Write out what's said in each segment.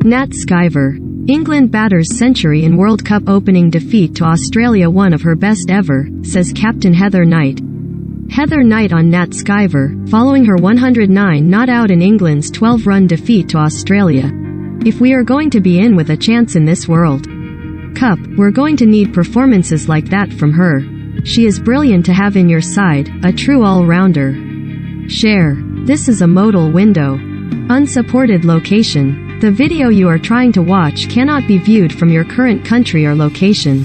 Nat Sciver. England batters century in World Cup opening defeat to Australia, one of her best ever, says captain Heather Knight. Heather Knight on Nat Sciver, following her 109 not out in England's 12-run defeat to Australia. If we are going to be in with a chance in this World Cup, we're going to need performances like that from her. She is brilliant to have in your side, a true all-rounder. Share. This is a modal window. Unsupported location. The video you are trying to watch cannot be viewed from your current country or location.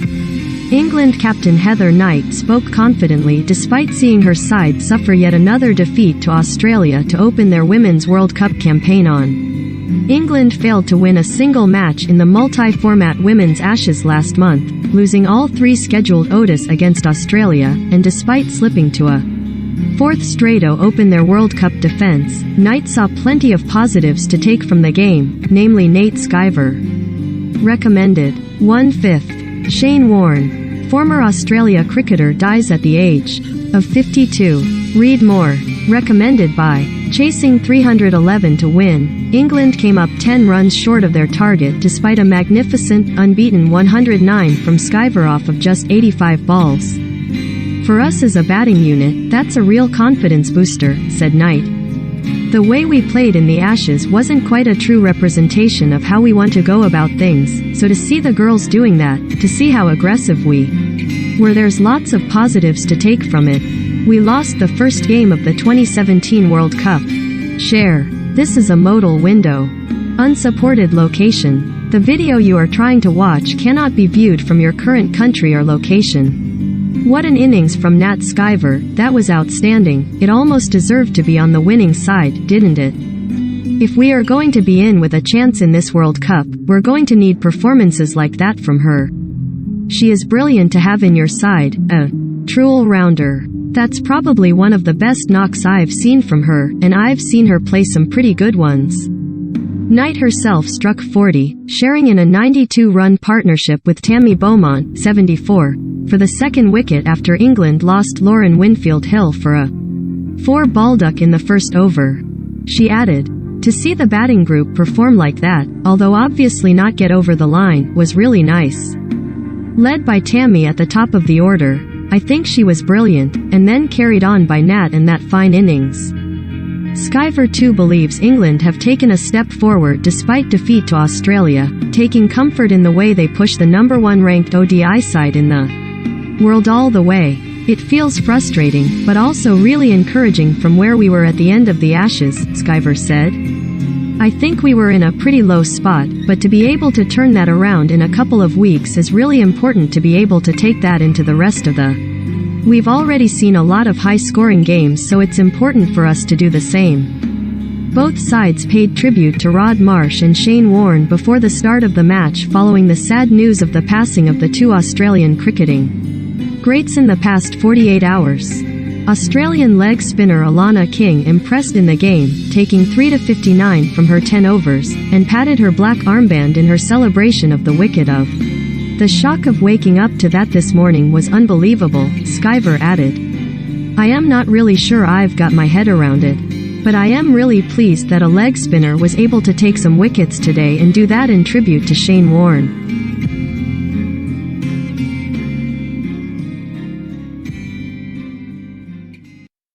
England captain Heather Knight spoke confidently despite seeing her side suffer yet another defeat to Australia to open their Women's World Cup campaign on. England failed to win a single match in the multi-format Women's Ashes last month, losing all 3 scheduled ODIs against Australia, and despite slipping to a 4th straight open their World Cup defense, Knight saw plenty of positives to take from the game, namely Nat Sciver. Recommended. 1/5. Shane Warne. Former Australia cricketer dies at the age of 52. Read more. Recommended by Chasing 311 to win. England came up 10 runs short of their target despite a magnificent, unbeaten 109 from Sciver off of just 85 balls. For us as a batting unit, that's a real confidence booster, said Knight. The way we played in the Ashes wasn't quite a true representation of how we want to go about things, so to see the girls doing that, to see how aggressive we were, there's lots of positives to take from it. We lost the first game of the 2017 World Cup. Share. This is a modal window. Unsupported location. The video you are trying to watch cannot be viewed from your current country or location. What an innings from Nat Sciver, that was outstanding. It almost deserved to be on the winning side, didn't it? If we are going to be in with a chance in this World Cup, we're going to need performances like that from her. She is brilliant to have in your side, a true all-rounder. That's probably one of the best knocks I've seen from her, and I've seen her play some pretty good ones. Knight herself struck 40, sharing in a 92-run partnership with Tammy Beaumont, 74, for the second wicket after England lost Lauren Winfield-Hill for a 4-ball duck in the first over. She added, "To see the batting group perform like that, although obviously not get over the line, was really nice. Led by Tammy at the top of the order, I think she was brilliant, and then carried on by Nat in that fine innings." Sciver too believes England have taken a step forward despite defeat to Australia, taking comfort in the way they push the number 1 ranked ODI side in the world all the way. "It feels frustrating, but also really encouraging from where we were at the end of the Ashes," Sciver said. "I think we were in a pretty low spot, but to be able to turn that around in a couple of weeks is really important to be able to take that into the rest of the We've already seen a lot of high-scoring games, so it's important for us to do the same." Both sides paid tribute to Rod Marsh and Shane Warne before the start of the match following the sad news of the passing of the 2 Australian cricketing greats in the past 48 hours. Australian leg spinner Alana King impressed in the game, taking 3-59 from her 10 overs, and patted her black armband in her celebration of the wicket of "The shock of waking up to that this morning was unbelievable," Sciver added. "I am not really sure I've got my head around it. But I am really pleased that a leg spinner was able to take some wickets today and do that in tribute to Shane Warne."